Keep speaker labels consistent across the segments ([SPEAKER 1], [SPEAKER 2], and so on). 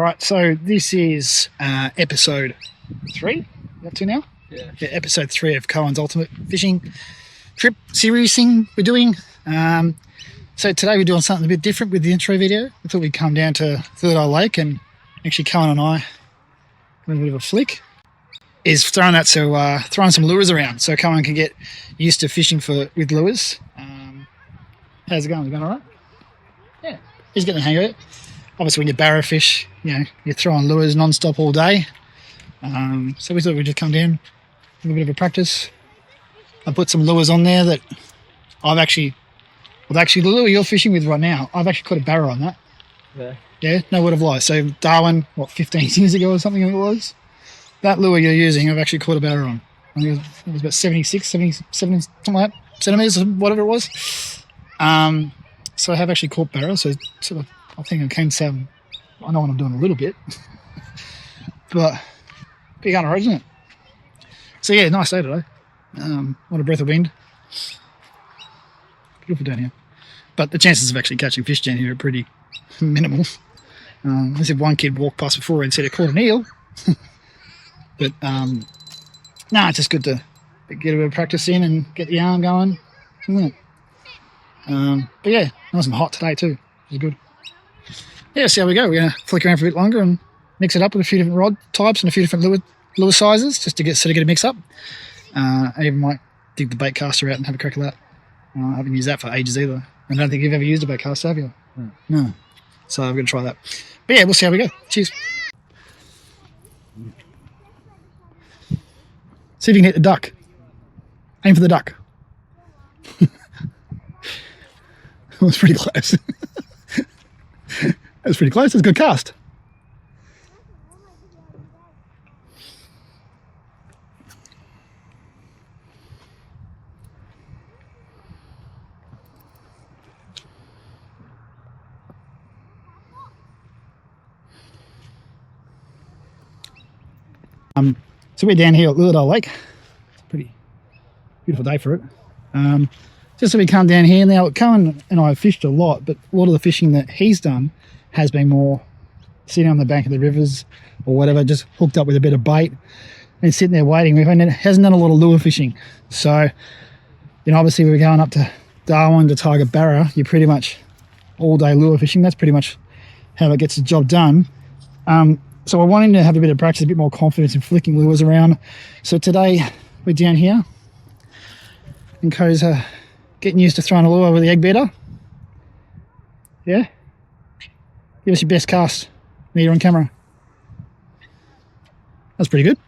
[SPEAKER 1] Alright, so this is episode 3. Up to now?
[SPEAKER 2] Yeah.
[SPEAKER 1] Episode 3 of Cohen's Ultimate Fishing Trip series thing we're doing. So today we're doing something a bit different with the intro video. I thought we'd come down to Third Eye Lake, and actually Cohen and I having a bit of a flick. Is throwing some lures around so Cohen can get used to fishing with lures. How's it going? Is it going alright? Yeah, he's getting the hang of it. Obviously when you barra fish, you're throwing lures non-stop all day. So we thought we'd just come down, have a bit of a practice. I put some lures on there that the lure you're fishing with right now, I've actually caught a barra on that.
[SPEAKER 2] Yeah.
[SPEAKER 1] Yeah, no word of lie. So Darwin, 15 years ago or something it was? That lure you're using, I've actually caught a barra on. I think it was about 76, 77, something like that, centimetres, whatever it was. So I have actually caught barra, so sort of, I think I can say I know what I'm doing a little bit. But big hunter, isn't it? So yeah, nice day today. What a breath of wind. Beautiful down here. But the chances of actually catching fish down here are pretty minimal. I said one kid walked past before and said he caught an eel. But it's just good to get a bit of practice in and get the arm going. But yeah, nice and hot today too, which is good. Yeah, see how we go. We're going to flick around for a bit longer and mix it up with a few different rod types and a few different lure sizes just to get a mix up. I even might dig the bait caster out and have a crack at that. I haven't used that for ages either. I don't think you've ever used a bait caster, have you? No. So I'm going to try that. But yeah, we'll see how we go. Cheers. See if you can hit the duck. Aim for the duck. That was pretty close. That was pretty close. That's a good cast. So we're down here at Third Eye Lake. It's a pretty beautiful day for it. Just so we come down here now, Cohen and I have fished a lot, but a lot of the fishing that he's done has been more sitting on the bank of the rivers or whatever, just hooked up with a bit of bait and sitting there waiting. He hasn't done a lot of lure fishing. So, obviously we're going up to Darwin to target barra. You're pretty much all day lure fishing. That's pretty much how it gets the job done. So I want him to have a bit of practice, a bit more confidence in flicking lures around. So today we're down here and Co's getting used to throwing a lure with the egg beater. Yeah? Give us your best cast. There, you're on camera. That's pretty good.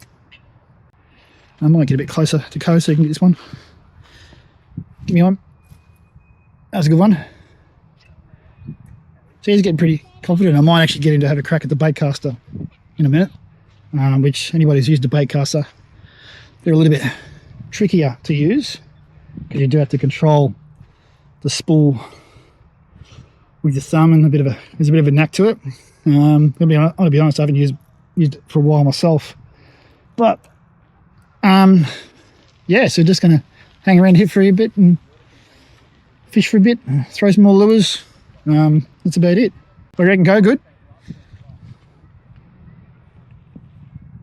[SPEAKER 1] I might get a bit closer to Co so you can get this one. Give me one. That was a good one. So he's getting pretty confident. I might actually get him to have a crack at the bait caster in a minute, which anybody who's used a bait caster, they're a little bit trickier to use because you do have to control the spool with your thumb, and there's a bit of a knack to it. I'm gonna be honest, I haven't used it for a while myself, but yeah, so just gonna hang around here for a bit and fish for a bit, throw some more lures. That's about it. What do you reckon, Go? Good?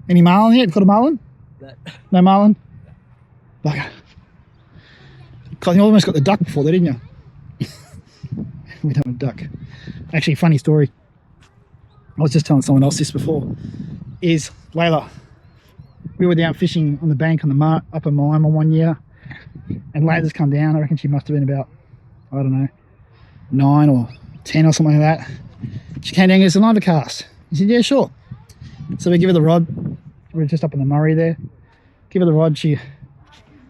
[SPEAKER 1] Any marlin yet? Got a marlin? No marlin? Bugger. You almost got the duck before that, didn't you? We don't have a duck. Actually, funny story. I was just telling someone else this before. Is Layla. We were down fishing on the bank on the upper Mima one year, and Layla's come down. I reckon she must have been about, 9 or 10 or something like that. She came down and goes, "I'll have a cast." He said, "Yeah, sure." So we give her the rod. We're just up in the Murray there. Give her the rod. She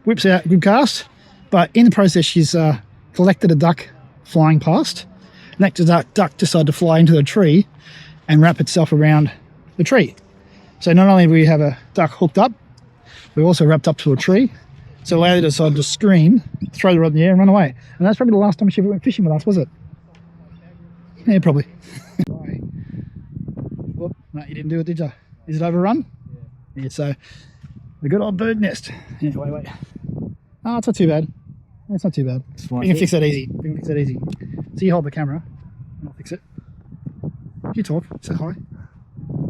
[SPEAKER 1] whips out a good cast, but in the process she's collected a duck flying past. And that duck decided to fly into the tree and wrap itself around the tree. So not only do we have a duck hooked up, we also wrapped up to a tree. So Layla decided to scream, throw the rod in the air and run away. And that's probably the last time she ever went fishing with us, was it? Yeah, probably. Whoop, no, you didn't do it, did you? Is it overrun? Yeah, so the good old bird nest. Yeah, wait. Oh, it's not too bad. It's not too bad. We can fix that easy. So you hold the camera and I'll fix it. You talk, say hi.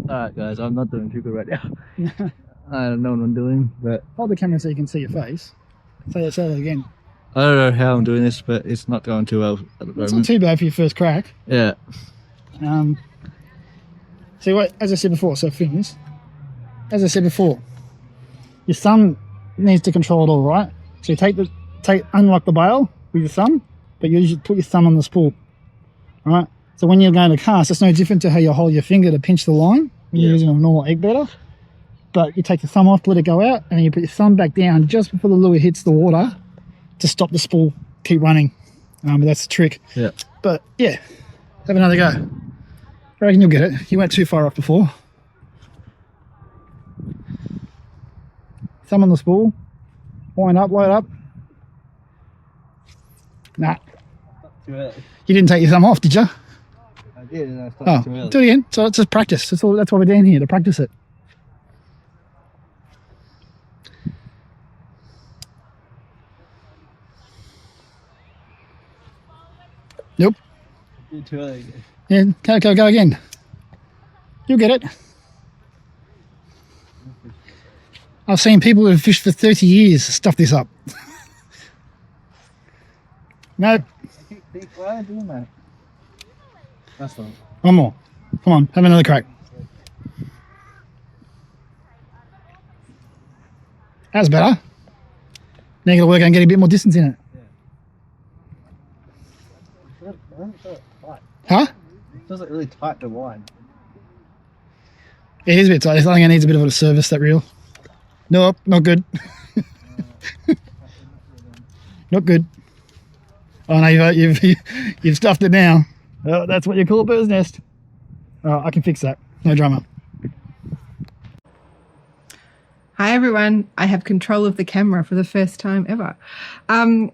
[SPEAKER 2] Alright guys, I'm not doing too good right now. I don't know what I'm doing, but...
[SPEAKER 1] Hold the camera so you can see your face. Say that again.
[SPEAKER 2] I don't know how I'm doing this, but it's not going too well at the moment.
[SPEAKER 1] It's not too bad for your first crack.
[SPEAKER 2] Yeah.
[SPEAKER 1] See what, as I said before, so fingers. As I said before, your thumb needs to control it all, right? So you unlock the bail with your thumb, but you usually put your thumb on the spool, right? So when you're going to cast, it's no different to how you hold your finger to pinch the line when you're using a normal egg beater. But you take the thumb off, let it go out, and then you put your thumb back down just before the lure hits the water to stop the spool keep running. But that's the trick.
[SPEAKER 2] Yeah.
[SPEAKER 1] But yeah, have another go. I reckon you'll get it. You went too far off before. Thumb on the spool. Wind up, load up. Nah.
[SPEAKER 2] Too early.
[SPEAKER 1] You didn't take your thumb off, did you?
[SPEAKER 2] I did, and I stopped too early.
[SPEAKER 1] Do it again. So it's just practice. That's why we're down here, to practice it. Nope.
[SPEAKER 2] Too early.
[SPEAKER 1] Yeah, go again. You'll get it. I've seen people who've fished for 30 years stuff this up. Nope.
[SPEAKER 2] Why are you doing that? That's fine.
[SPEAKER 1] One more. Come on, have another crack. That's better. Now you gotta work on getting a bit more distance in it. Huh?
[SPEAKER 2] It feels like really tight to wind.
[SPEAKER 1] It is a bit tight. I think it needs a bit of a service, that reel. Nope, not good. Not good. Oh no, you've stuffed it now. Oh, that's what you call a bird's nest. Oh, I can fix that. No drama.
[SPEAKER 3] Hi everyone. I have control of the camera for the first time ever. I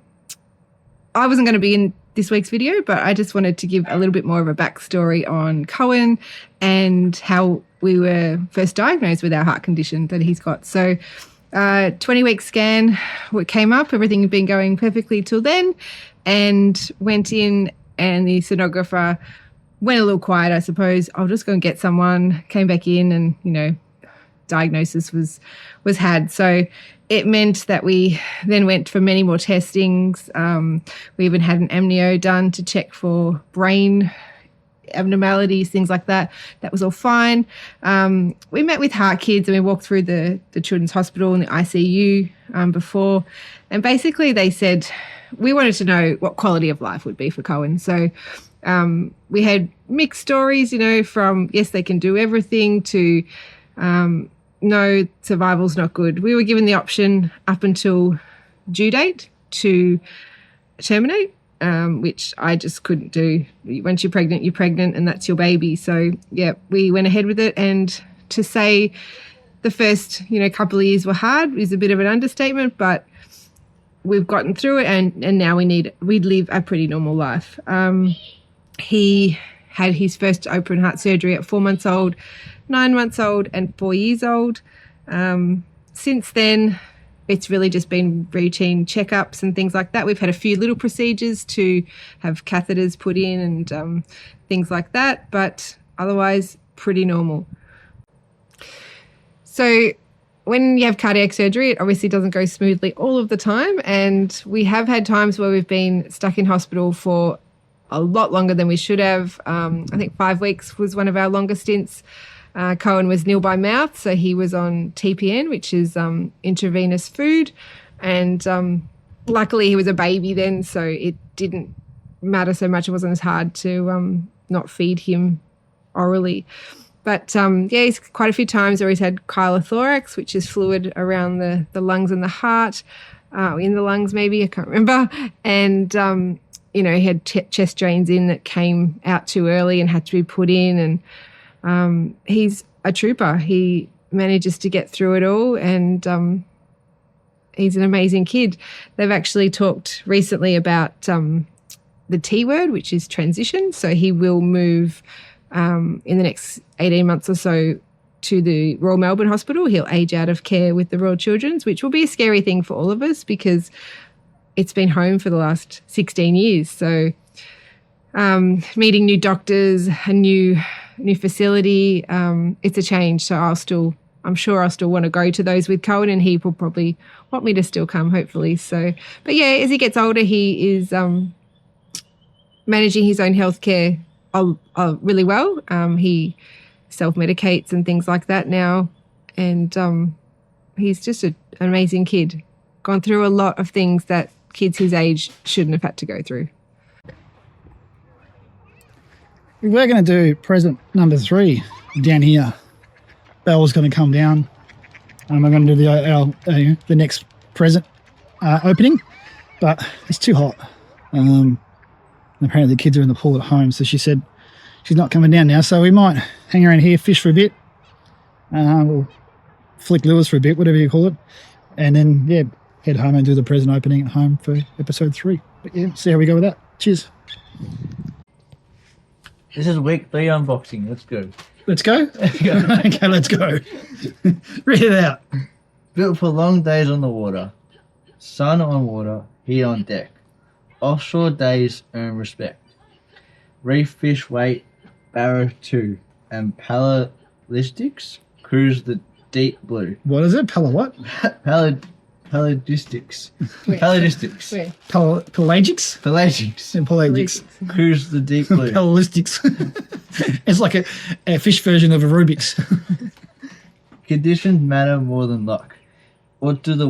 [SPEAKER 3] wasn't going to be in this week's video, but I just wanted to give a little bit more of a backstory on Cohen and how we were first diagnosed with our heart condition that he's got. So 20-week scan, what came up, everything had been going perfectly till then, and went in, and the sonographer went a little quiet, I suppose. I'll just go and get someone, came back in, and, you know, diagnosis was had. So it meant that we then went for many more testings. We even had an amnio done to check for brain abnormalities, things like that. That was all fine. We met with Heart Kids and we walked through the Children's Hospital and the ICU before. And basically they said we wanted to know what quality of life would be for Cohen. So we had mixed stories, you know, from yes, they can do everything to no, survival's not good. We were given the option up until due date to terminate, which I just couldn't do. Once you're pregnant and that's your baby. So, yeah, we went ahead with it. And to say the first, you know, couple of years were hard is a bit of an understatement, but we've gotten through it and now we'd live a pretty normal life. He had his first open heart surgery at 4 months old, 9 months old and 4 years old. Since then, it's really just been routine checkups and things like that. We've had a few little procedures to have catheters put in and things like that, but otherwise pretty normal. So when you have cardiac surgery, it obviously doesn't go smoothly all of the time, and we have had times where we've been stuck in hospital for a lot longer than we should have. I think 5 weeks was one of our longest stints. Cohen was nil by mouth, so he was on TPN, which is intravenous food. And luckily he was a baby then, so it didn't matter so much. It wasn't as hard to not feed him orally. But yeah, he's quite a few times where he's had chylothorax, which is fluid around the lungs and the heart, in the lungs maybe, I can't remember. And you know, he had chest drains in that came out too early and had to be put in. And he's a trooper. He manages to get through it all, and he's an amazing kid. They've actually talked recently about the T word, which is transition. So he will move in the next 18 months or so to the Royal Melbourne Hospital. He'll age out of care with the Royal Children's, which will be a scary thing for all of us because it's been home for the last 16 years. So meeting new doctors, a new new facility. It's a change, so I'm sure I'll still want to go to those with Cohen, and he will probably want me to still come, hopefully. So, but yeah, as he gets older, he is managing his own healthcare really well. He self-medicates and things like that now, and he's just an amazing kid. Gone through a lot of things that kids his age shouldn't have had to go through.
[SPEAKER 1] We're going to do present number 3 down here. Belle's going to come down. We're going to do the next present opening, but it's too hot. Apparently the kids are in the pool at home, so she said she's not coming down now. So we might hang around here, fish for a bit. We'll flick lures for a bit, whatever you call it, and then head home and do the present opening at home for episode 3. But yeah, see how we go with that. Cheers.
[SPEAKER 2] This is week 3 unboxing. Let's go.
[SPEAKER 1] Let's go? Okay, let's go. Read it out.
[SPEAKER 2] Built for long days on the water. Sun on water, heat on deck. Offshore days earn respect. Reef fish wait, barrow 2. And pelagistics cruise the deep blue.
[SPEAKER 1] What is it? What?
[SPEAKER 2] Pelagistics. Pelagistics.
[SPEAKER 3] Where?
[SPEAKER 1] Pelagics?
[SPEAKER 2] Pelagics.
[SPEAKER 1] And pelagics.
[SPEAKER 2] Cruise the deep blue.
[SPEAKER 1] Pelagistics. It's like a fish version of aerobics.
[SPEAKER 2] Conditions matter more than luck. What do the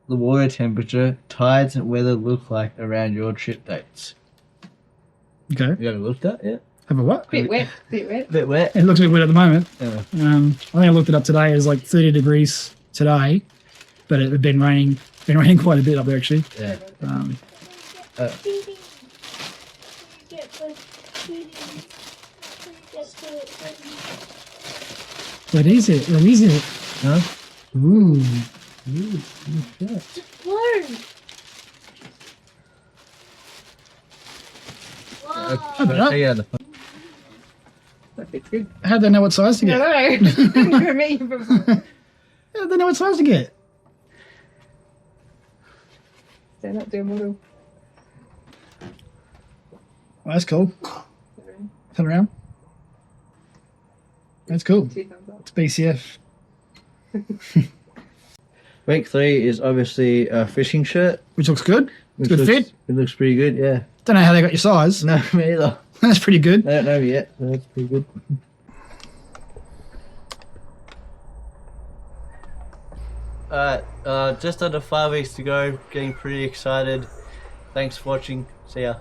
[SPEAKER 2] water temperature, tides, and weather look like around your trip dates?
[SPEAKER 1] Okay.
[SPEAKER 2] You haven't looked at it yet?
[SPEAKER 1] Have a what?
[SPEAKER 3] Bit wet.
[SPEAKER 2] Bit wet.
[SPEAKER 1] It looks a bit wet at the moment.
[SPEAKER 2] Yeah.
[SPEAKER 1] I think I looked it up today. It was like 30 degrees today, but it had been raining quite a bit up there actually.
[SPEAKER 2] Yeah.
[SPEAKER 1] What is it? What is it?
[SPEAKER 2] Huh?
[SPEAKER 1] Ooh.
[SPEAKER 2] Yeah.
[SPEAKER 3] It's good.
[SPEAKER 1] How'd they know what size to get?
[SPEAKER 3] I don't know. Never met you before.
[SPEAKER 1] How'd they know what size to get?
[SPEAKER 3] Stand up, do a model.
[SPEAKER 1] Oh, that's cool. Turn around. That's cool.
[SPEAKER 3] 2 thumbs up.
[SPEAKER 1] It's BCF.
[SPEAKER 2] Week 3 is obviously a fishing shirt.
[SPEAKER 1] Which looks good. It's
[SPEAKER 2] which
[SPEAKER 1] good
[SPEAKER 2] looks-
[SPEAKER 1] fit.
[SPEAKER 2] It looks pretty good, yeah.
[SPEAKER 1] Don't know how they got your size.
[SPEAKER 2] No, me either.
[SPEAKER 1] That's pretty good.
[SPEAKER 2] I don't know yet, but that's pretty good. Alright, just under 5 weeks to go. Getting pretty excited. Thanks for watching. See ya.